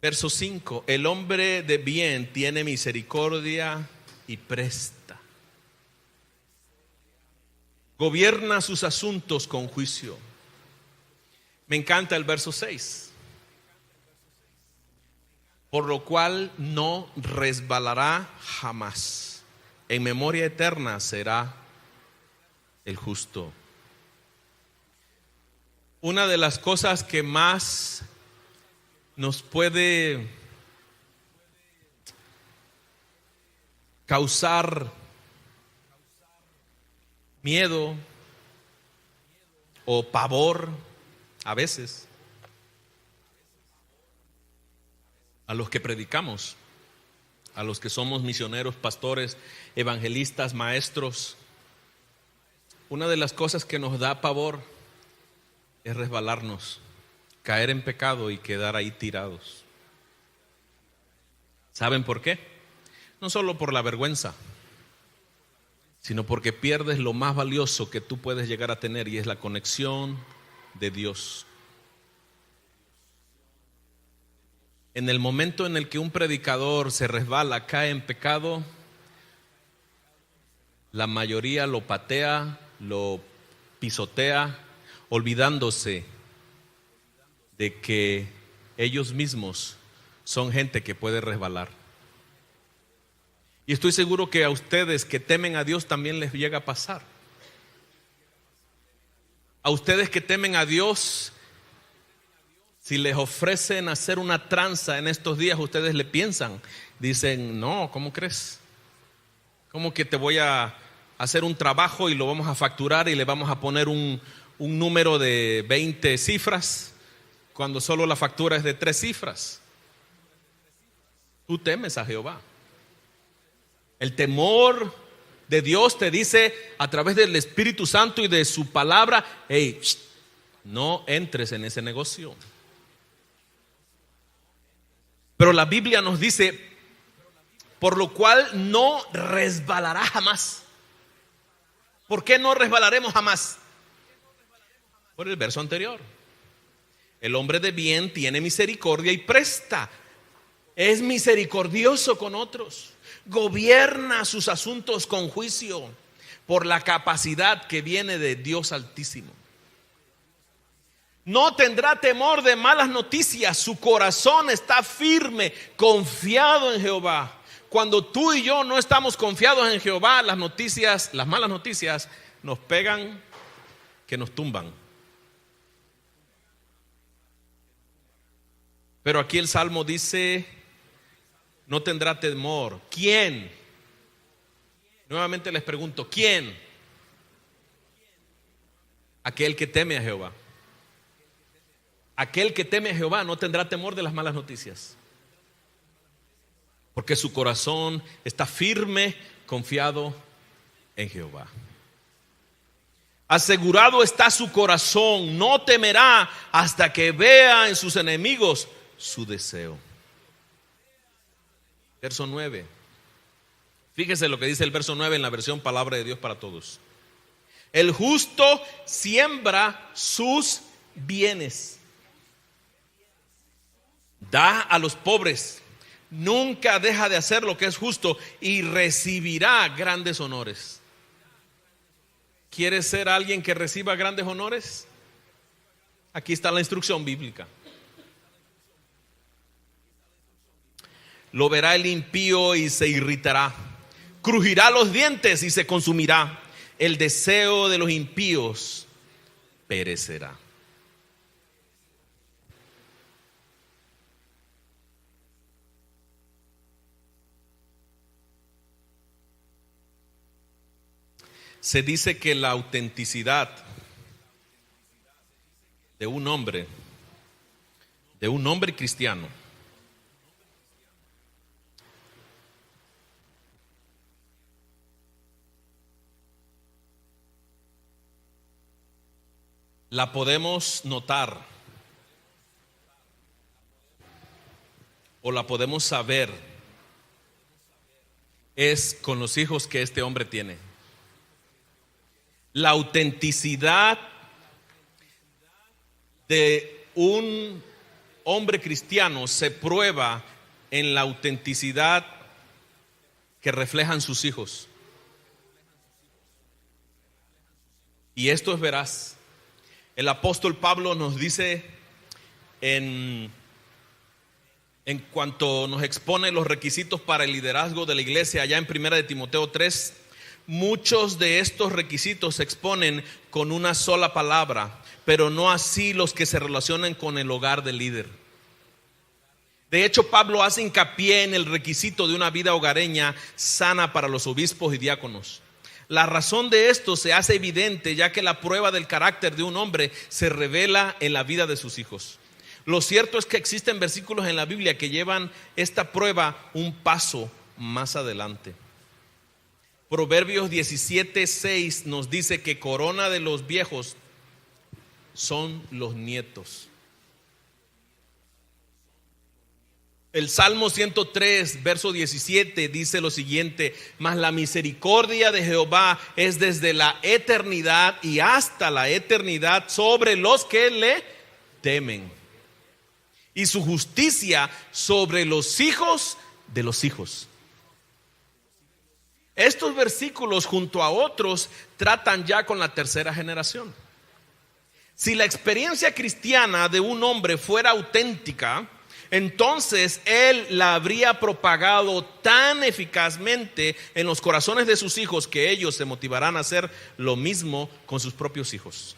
Speaker 1: Verso 5: el hombre de bien tiene misericordia y presta. Gobierna sus asuntos con juicio. Me encanta el verso 6. Por lo cual no resbalará jamás. En memoria eterna será el justo. Una de las cosas que más nos puede causar miedo o pavor a veces a los que predicamos, a los que somos misioneros, pastores, evangelistas, maestros. Una de las cosas que nos da pavor es resbalarnos, caer en pecado y quedar ahí tirados. ¿Saben por qué? No solo por la vergüenza, sino porque pierdes lo más valioso que tú puedes llegar a tener, y es la conexión de Dios. En el momento en el que un predicador se resbala, cae en pecado, la mayoría lo patea, lo pisotea, olvidándose de que ellos mismos son gente que puede resbalar. Y estoy seguro que a ustedes que temen a Dios también les llega a pasar. A ustedes que temen a Dios, si les ofrecen hacer una tranza en estos días, ustedes le piensan, dicen: no, ¿cómo crees? ¿Cómo que te voy a hacer un trabajo y lo vamos a facturar y le vamos a poner un número de 20 cifras cuando solo la factura es de 3 cifras? Tú temes a Jehová. El temor de Dios te dice a través del Espíritu Santo y de su palabra: hey, no entres en ese negocio. Pero la Biblia nos dice: por lo cual no resbalará jamás. ¿Por qué no resbalaremos jamás? Por el verso anterior. El hombre de bien tiene misericordia y presta. Es misericordioso con otros. Gobierna sus asuntos con juicio, por la capacidad que viene de Dios Altísimo. No tendrá temor de malas noticias. Su corazón está firme, confiado en Jehová. Cuando tú y yo no estamos confiados en Jehová, las malas noticias nos pegan, que nos tumban. Pero aquí el Salmo dice: no tendrá temor. ¿Quién? Nuevamente les pregunto: ¿quién? Aquel que teme a Jehová. Aquel que teme a Jehová no tendrá temor de las malas noticias, porque su corazón está firme, confiado en Jehová. Asegurado está su corazón, no temerá hasta que vea en sus enemigos su deseo. Verso 9. Fíjese lo que dice el verso 9 en la versión Palabra de Dios para Todos. El justo siembra sus bienes, da a los pobres, nunca deja de hacer lo que es justo y recibirá grandes honores. ¿Quieres ser alguien que reciba grandes honores? Aquí está la instrucción bíblica. Lo verá el impío y se irritará, crujirá los dientes y se consumirá. El deseo de los impíos perecerá. Se dice que la autenticidad de un hombre cristiano, la podemos notar o la podemos saber es con los hijos que este hombre tiene. La autenticidad de un hombre cristiano se prueba en la autenticidad que reflejan sus hijos. Y esto es veraz. El apóstol Pablo nos dice en cuanto nos expone los requisitos para el liderazgo de la iglesia allá en 1 de Timoteo 3, muchos de estos requisitos se exponen con una sola palabra, pero no así los que se relacionan con el hogar del líder. De hecho, Pablo hace hincapié en el requisito de una vida hogareña sana para los obispos y diáconos. La razón de esto se hace evidente ya que la prueba del carácter de un hombre se revela en la vida de sus hijos. Lo cierto es que existen versículos en la Biblia que llevan esta prueba un paso más adelante. Proverbios 17:6 nos dice que corona de los viejos son los nietos. El Salmo 103, verso 17 dice lo siguiente: mas la misericordia de Jehová es desde la eternidad y hasta la eternidad sobre los que le temen, y su justicia sobre los hijos de los hijos. Estos versículos junto a otros tratan ya con la tercera generación. Si la experiencia cristiana de un hombre fuera auténtica, entonces él la habría propagado tan eficazmente en los corazones de sus hijos que ellos se motivarán a hacer lo mismo con sus propios hijos.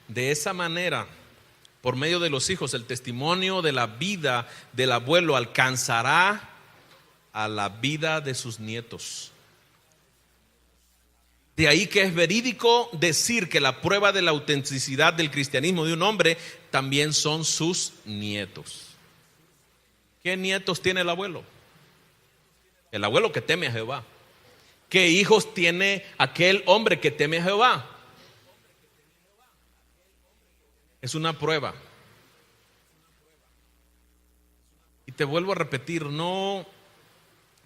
Speaker 1: De esa manera, por medio de los hijos, el testimonio de la vida del abuelo alcanzará a la vida de sus nietos. De ahí que es verídico decir que la prueba de la autenticidad del cristianismo de un hombre también son sus nietos. ¿Qué nietos tiene el abuelo? El abuelo que teme a Jehová. ¿Qué hijos tiene aquel hombre que teme a Jehová? Es una prueba. Y te vuelvo a repetir, no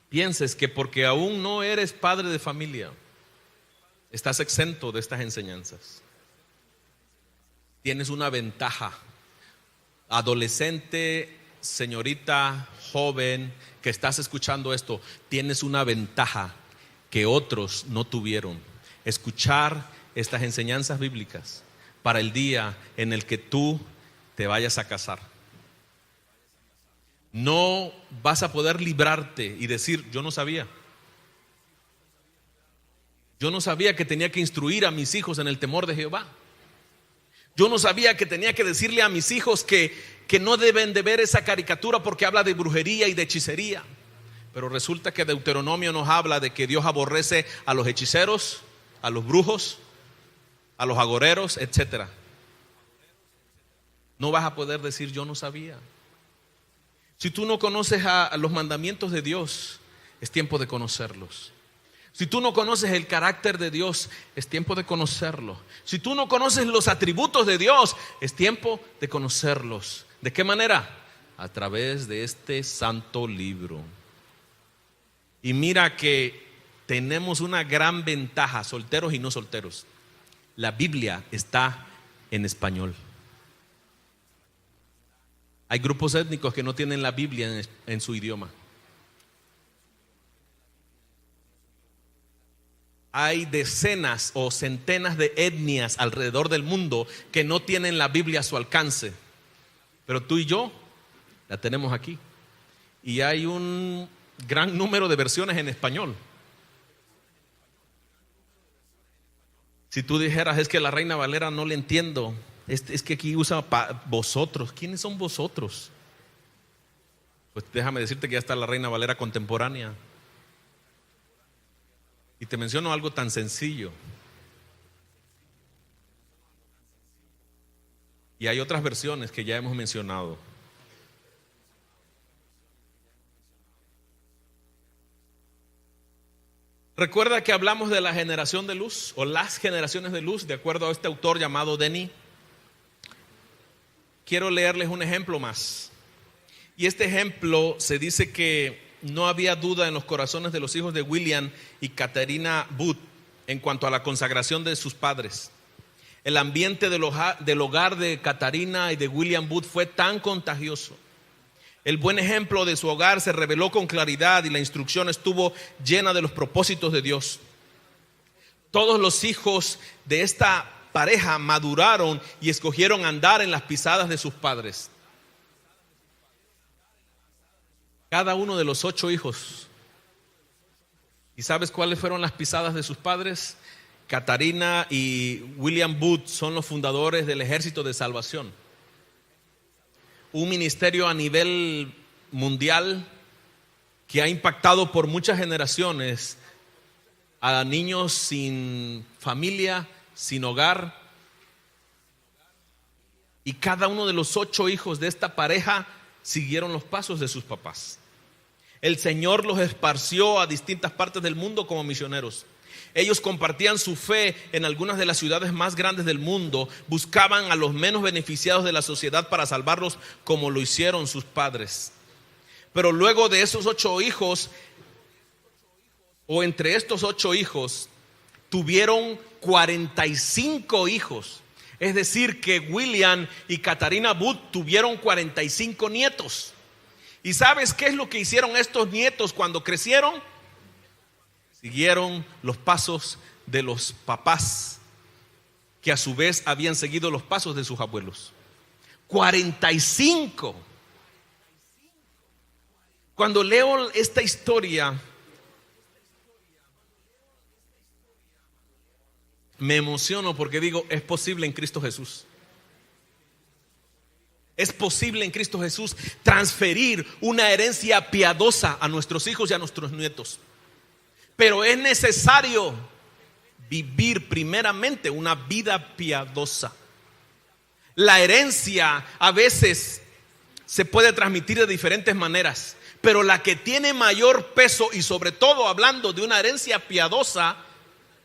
Speaker 1: pienses que porque aún no eres padre de familia estás exento de estas enseñanzas. Tienes una ventaja. Adolescente, señorita, joven, que estás escuchando esto, tienes una ventaja que otros no tuvieron: escuchar estas enseñanzas bíblicas para el día en el que tú te vayas a casar. No vas a poder librarte y decir: yo no sabía. Yo no sabía que tenía que instruir a mis hijos en el temor de Jehová. Yo no sabía que tenía que decirle a mis hijos que no deben de ver esa caricatura porque habla de brujería y de hechicería. Pero resulta que Deuteronomio nos habla de que Dios aborrece a los hechiceros, a los brujos, a los agoreros, etc. No vas a poder decir: yo no sabía. Si tú no conoces a los mandamientos de Dios, es tiempo de conocerlos. Si tú no conoces el carácter de Dios, es tiempo de conocerlo. Si tú no conoces los atributos de Dios, es tiempo de conocerlos. ¿De qué manera? A través de este santo libro. Y mira que tenemos una gran ventaja, solteros y no solteros. La Biblia está en español. Hay grupos étnicos que no tienen la Biblia en su idioma. Hay decenas o centenas de etnias alrededor del mundo que no tienen la Biblia a su alcance. Pero tú y yo la tenemos aquí. Y hay un gran número de versiones en español. Si tú dijeras: es que la Reina Valera no le entiendo, es que aquí usa vosotros. ¿Quiénes son vosotros? Pues déjame decirte que ya está la Reina Valera contemporánea. Y te menciono algo tan sencillo. Y hay otras versiones que ya hemos mencionado. Recuerda que hablamos de la generación de luz o las generaciones de luz, de acuerdo a este autor llamado Denis. Quiero leerles un ejemplo más. Y este ejemplo se dice que no había duda en los corazones de los hijos de William y Catherine Booth en cuanto a la consagración de sus padres. El ambiente del hogar de Catherine y de William Booth fue tan contagioso. El buen ejemplo de su hogar se reveló con claridad y la instrucción estuvo llena de los propósitos de Dios. Todos los hijos de esta pareja maduraron y escogieron andar en las pisadas de sus padres. Cada uno de los 8 hijos. ¿Y sabes cuáles fueron las pisadas de sus padres? Catherine y William Booth son los fundadores del Ejército de Salvación, un ministerio a nivel mundial que ha impactado por muchas generaciones a niños sin familia, sin hogar. Y cada uno de los 8 hijos de esta pareja siguieron los pasos de sus papás. El Señor los esparció a distintas partes del mundo como misioneros. Ellos compartían su fe en algunas de las ciudades más grandes del mundo, buscaban a los menos beneficiados de la sociedad para salvarlos como lo hicieron sus padres. Pero luego de esos 8 hijos, o entre estos 8 hijos, tuvieron 45 hijos. Es decir, que William y Catherine Booth tuvieron 45 nietos. ¿Y sabes qué es lo que hicieron estos nietos cuando crecieron? Siguieron los pasos de los papás, que a su vez habían seguido los pasos de sus abuelos. 45. Cuando leo esta historia, me emociono porque digo, es posible en Cristo Jesús. Es posible en Cristo Jesús transferir una herencia piadosa a nuestros hijos y a nuestros nietos. Pero es necesario vivir primeramente una vida piadosa. La herencia a veces se puede transmitir de diferentes maneras, pero la que tiene mayor peso, y sobre todo hablando de una herencia piadosa,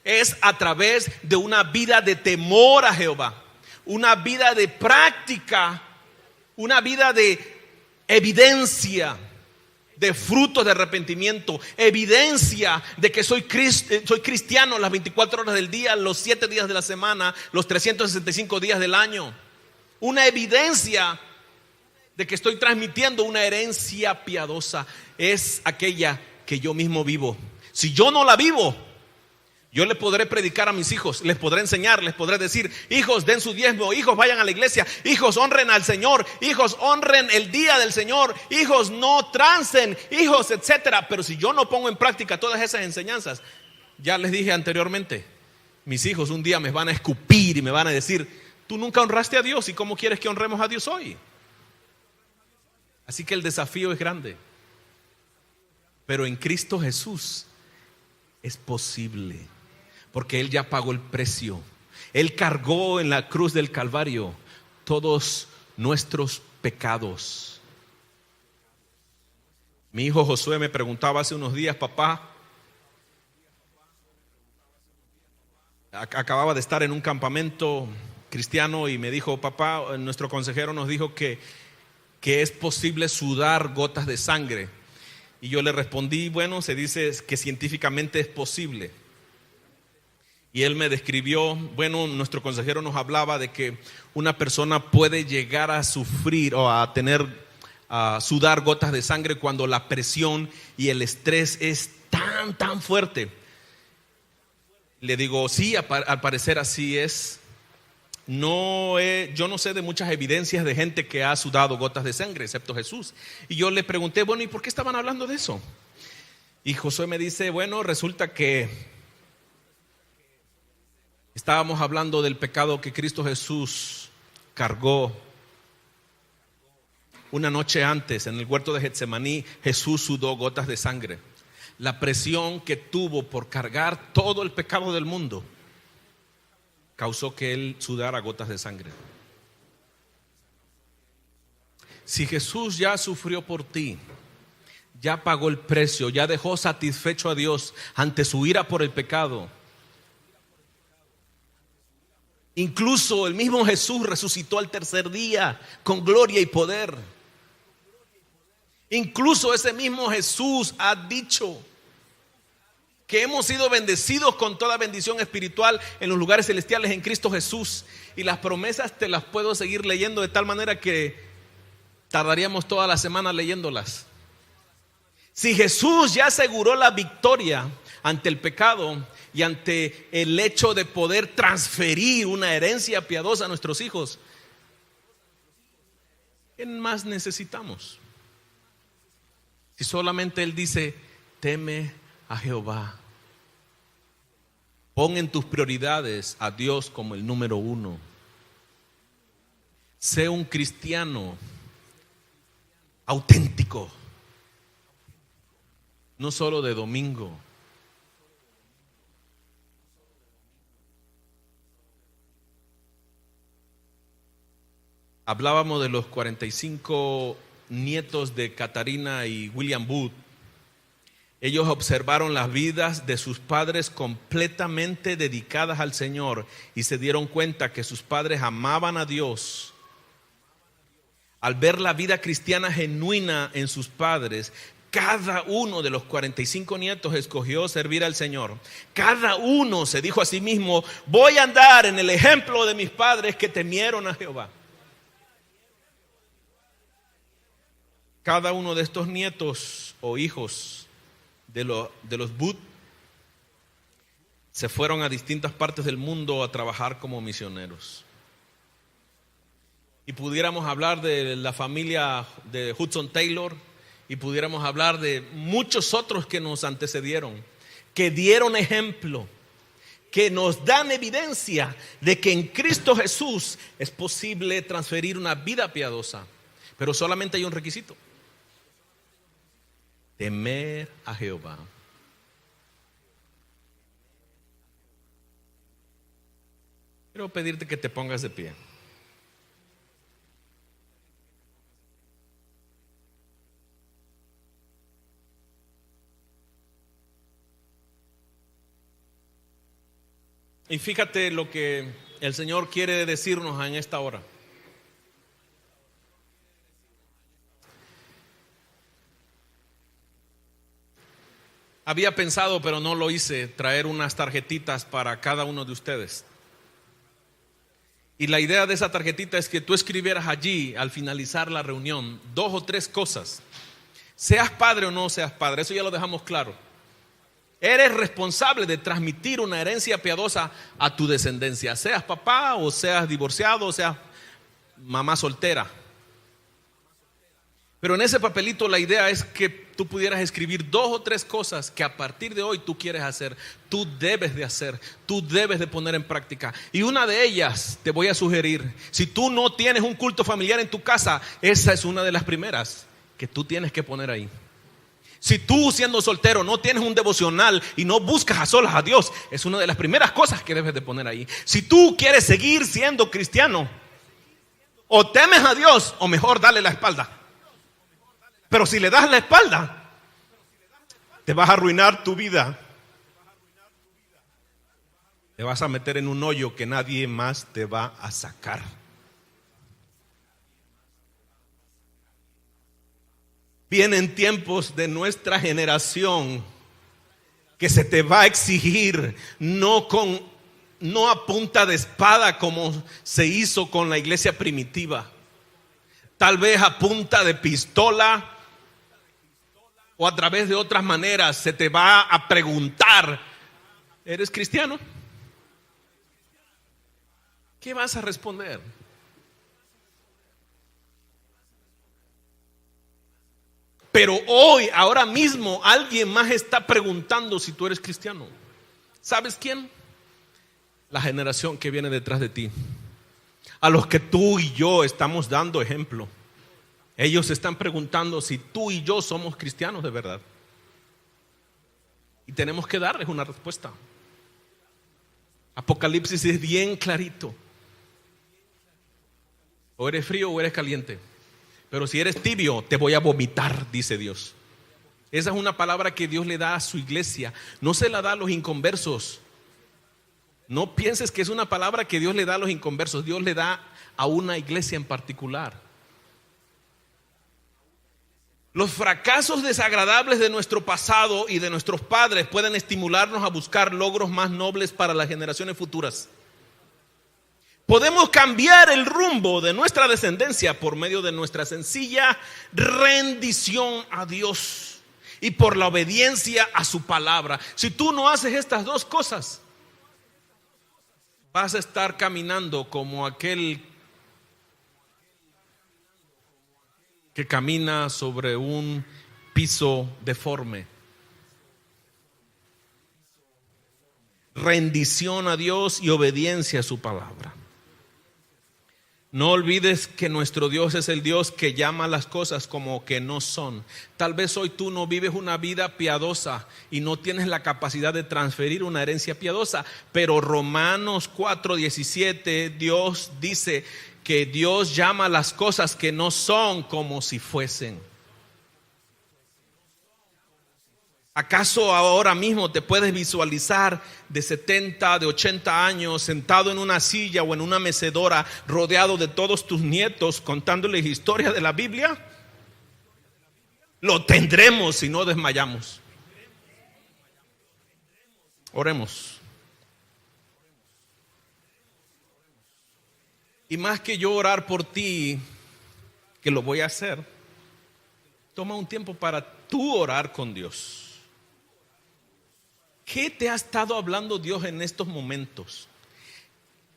Speaker 1: es a través de una vida de temor a Jehová, una vida de práctica, una vida de evidencia de frutos de arrepentimiento, evidencia de que soy cristiano las 24 horas del día, los 7 días de la semana, los 365 días del año. Una evidencia de que estoy transmitiendo una herencia piadosa es aquella que yo mismo vivo. Si yo no la vivo, yo le podré predicar a mis hijos, les podré enseñar, les podré decir: hijos, den su diezmo, hijos, vayan a la iglesia, hijos, honren al Señor, hijos, honren el día del Señor, hijos, no trancen, hijos, etcétera. Pero si yo no pongo en práctica todas esas enseñanzas, ya les dije anteriormente, mis hijos un día me van a escupir y me van a decir: tú nunca honraste a Dios, ¿y cómo quieres que honremos a Dios hoy? Así que el desafío es grande, pero en Cristo Jesús es posible. Porque Él ya pagó el precio. Él cargó en la cruz del Calvario todos nuestros pecados. Mi hijo Josué me preguntaba hace unos días: papá, acababa de estar en un campamento cristiano y me dijo: papá, nuestro consejero nos dijo que es posible sudar gotas de sangre. Y yo le respondí: bueno, se dice que científicamente es posible. Y él me describió, bueno, nuestro consejero nos hablaba de que una persona puede llegar a sufrir o a sudar gotas de sangre cuando la presión y el estrés es tan fuerte. Le digo: sí, al parecer así es. Yo no sé de muchas evidencias de gente que ha sudado gotas de sangre, excepto Jesús. Y yo le pregunté: bueno, ¿y por qué estaban hablando de eso? Y Josué me dice: bueno, resulta que estábamos hablando del pecado que Cristo Jesús cargó. Una noche antes, en el huerto de Getsemaní, Jesús sudó gotas de sangre. la presión que tuvo por cargar todo el pecado del mundo, causó que Él sudara gotas de sangre. Si Jesús ya sufrió por ti, ya pagó el precio, ya dejó satisfecho a Dios ante su ira por el pecado. Incluso el mismo Jesús resucitó al tercer día con gloria y poder. Incluso ese mismo Jesús ha dicho que hemos sido bendecidos con toda bendición espiritual en los lugares celestiales en Cristo Jesús. Y las promesas te las puedo seguir leyendo de tal manera que tardaríamos toda la semana leyéndolas. Si Jesús ya aseguró la victoria ante el pecado y ante el hecho de poder transferir una herencia piadosa a nuestros hijos, ¿qué más necesitamos? Si solamente Él dice: teme a Jehová. Pon en tus prioridades a Dios como el número uno. Sé un cristiano auténtico, no solo de domingo. Hablábamos de los 45 nietos de Catarina y William Booth. Ellos observaron las vidas de sus padres completamente dedicadas al Señor y se dieron cuenta que sus padres amaban a Dios. Al ver la vida cristiana genuina en sus padres, cada uno de los 45 nietos escogió servir al Señor. Cada uno se dijo a sí mismo: voy a andar en el ejemplo de mis padres que temieron a Jehová. Cada uno de estos nietos o hijos de los Booth se fueron a distintas partes del mundo a trabajar como misioneros. Y pudiéramos hablar de la familia de Hudson Taylor, y pudiéramos hablar de muchos otros que nos antecedieron, que dieron ejemplo, que nos dan evidencia de que en Cristo Jesús es posible transferir una vida piadosa. Pero solamente hay un requisito: temer a Jehová. Quiero pedirte que te pongas de pie. Y fíjate lo que el Señor quiere decirnos en esta hora. Había pensado, pero no lo hice, traer unas tarjetitas para cada uno de ustedes. Y la idea de esa tarjetita es que tú escribieras allí, al finalizar la reunión, 2 o 3 cosas. Seas padre o no seas padre, eso ya lo dejamos claro. Eres responsable de transmitir una herencia piadosa a tu descendencia. Seas papá o seas divorciado o seas mamá soltera. Pero en ese papelito la idea es que tú pudieras escribir 2 o 3 cosas que a partir de hoy tú quieres hacer, tú debes de hacer, tú debes de poner en práctica. Y una de ellas te voy a sugerir: si tú no tienes un culto familiar en tu casa, esa es una de las primeras que tú tienes que poner ahí. Si tú, siendo soltero, no tienes un devocional y no buscas a solas a Dios, es una de las primeras cosas que debes de poner ahí. Si tú quieres seguir siendo cristiano, o temes a Dios o mejor dale la espalda. Pero si le das la espalda, te vas a arruinar tu vida. Te vas a meter en un hoyo que nadie más te va a sacar. Vienen tiempos de nuestra generación que se te va a exigir, no a punta de espada como se hizo con la iglesia primitiva, tal vez a punta de pistola o a través de otras maneras. Se te va a preguntar: ¿eres cristiano? ¿Qué vas a responder? Pero hoy, ahora mismo, alguien más está preguntando si tú eres cristiano. ¿Sabes quién? La generación que viene detrás de ti, a los que tú y yo estamos dando ejemplo. Ellos están preguntando si tú y yo somos cristianos de verdad. Y tenemos que darles una respuesta. Apocalipsis es bien clarito. O eres frío o eres caliente. Pero si eres tibio, te voy a vomitar, dice Dios. Esa es una palabra que Dios le da a su iglesia. No se la da a los inconversos. No pienses que es una palabra que Dios le da a los inconversos. Dios le da a una iglesia en particular. Los fracasos desagradables de nuestro pasado y de nuestros padres pueden estimularnos a buscar logros más nobles para las generaciones futuras. Podemos cambiar el rumbo de nuestra descendencia por medio de nuestra sencilla rendición a Dios y por la obediencia a su palabra. Si tú no haces estas dos cosas, vas a estar caminando como aquel que camina sobre un piso deforme. Rendición a Dios y obediencia a su palabra. No olvides que nuestro Dios es el Dios que llama las cosas como que no son. Tal vez hoy tú no vives una vida piadosa y no tienes la capacidad de transferir una herencia piadosa, pero Romanos 4:17, Dios dice que Dios llama las cosas que no son como si fuesen. ¿Acaso ahora mismo te puedes visualizar de 70, de 80 años, sentado en una silla o en una mecedora, rodeado de todos tus nietos, contándoles historias de la Biblia? Lo tendremos si no desmayamos. Oremos. Y más que yo orar por ti, que lo voy a hacer, toma un tiempo para tú orar con Dios. ¿Qué te ha estado hablando Dios en estos momentos?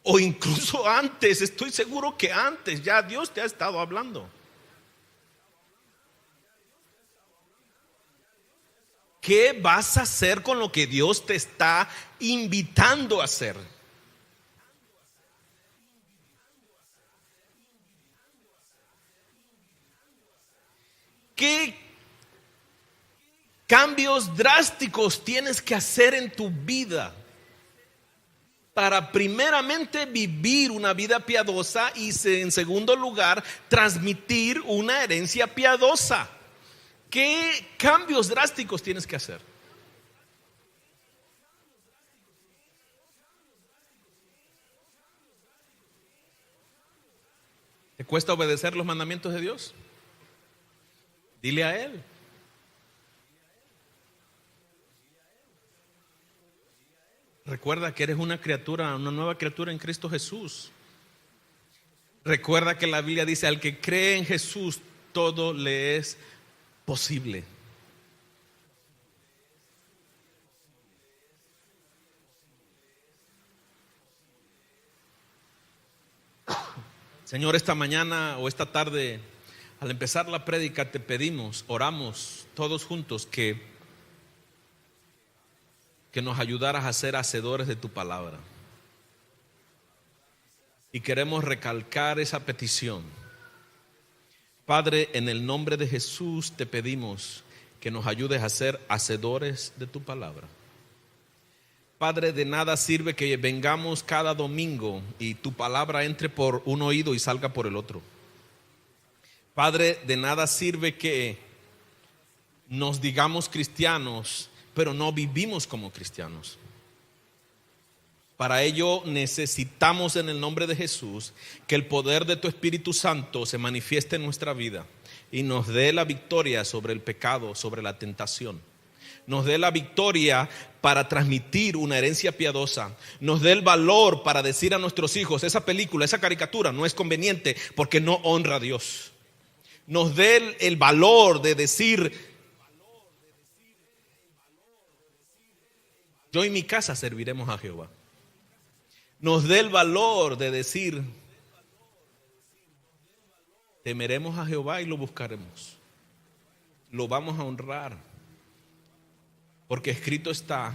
Speaker 1: O incluso antes, estoy seguro que antes ya Dios te ha estado hablando. ¿Qué vas a hacer con lo que Dios te está invitando a hacer? ¿Qué cambios drásticos tienes que hacer en tu vida para primeramente vivir una vida piadosa y en segundo lugar transmitir una herencia piadosa? ¿Qué cambios drásticos tienes que hacer? ¿Te cuesta obedecer los mandamientos de Dios? Dile a Él. Recuerda que eres una criatura, una nueva criatura en Cristo Jesús. Recuerda que la Biblia dice: al que cree en Jesús, todo le es posible. Señor, esta mañana o esta tarde, al empezar la prédica, te pedimos, oramos todos juntos que nos ayudaras a ser hacedores de tu palabra. Y queremos recalcar esa petición. Padre, en el nombre de Jesús te pedimos que nos ayudes a ser hacedores de tu palabra. Padre, de nada sirve que vengamos cada domingo y tu palabra entre por un oído y salga por el otro. Padre, de nada sirve que nos digamos cristianos, pero no vivimos como cristianos. Para ello necesitamos, en el nombre de Jesús, que el poder de tu Espíritu Santo se manifieste en nuestra vida y nos dé la victoria sobre el pecado, sobre la tentación. Nos dé la victoria para transmitir una herencia piadosa. Nos dé el valor para decir a nuestros hijos: esa película, esa caricatura no es conveniente porque no honra a Dios. Nos dé el valor de decir: yo y mi casa serviremos a Jehová. Nos dé el valor de decir: temeremos a Jehová y lo buscaremos. Lo vamos a honrar. Porque escrito está: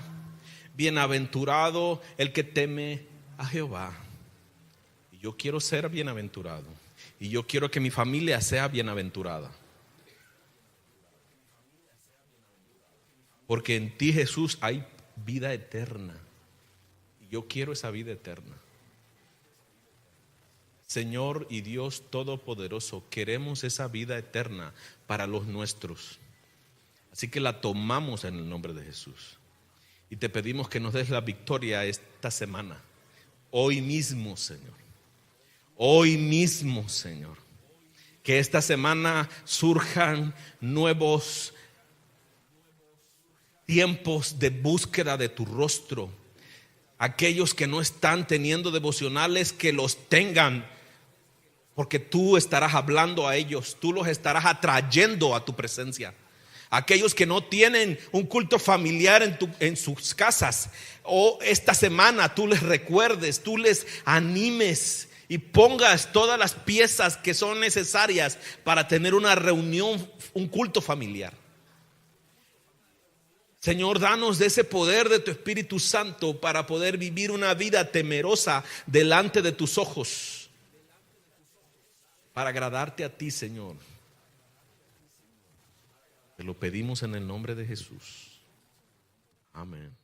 Speaker 1: bienaventurado el que teme a Jehová. Y yo quiero ser bienaventurado. Y yo quiero que mi familia sea bienaventurada. Porque en ti, Jesús, hay vida eterna. Y yo quiero esa vida eterna. Señor y Dios Todopoderoso, queremos esa vida eterna para los nuestros. Así que la tomamos en el nombre de Jesús. Y te pedimos que nos des la victoria esta semana. Hoy mismo, Señor. Hoy mismo, Señor. Que esta semana surjan nuevos tiempos de búsqueda de tu rostro. Aquellos que no están teniendo devocionales, que los tengan, porque tú estarás hablando a ellos, tú los estarás atrayendo a tu presencia. Aquellos que no tienen un culto familiar en sus casas, o esta semana tú les recuerdes, tú les animes y pongas todas las piezas que son necesarias para tener una reunión, un culto familiar. Señor, danos de ese poder de tu Espíritu Santo para poder vivir una vida temerosa delante de tus ojos, para agradarte a ti, Señor. Te lo pedimos en el nombre de Jesús. Amén.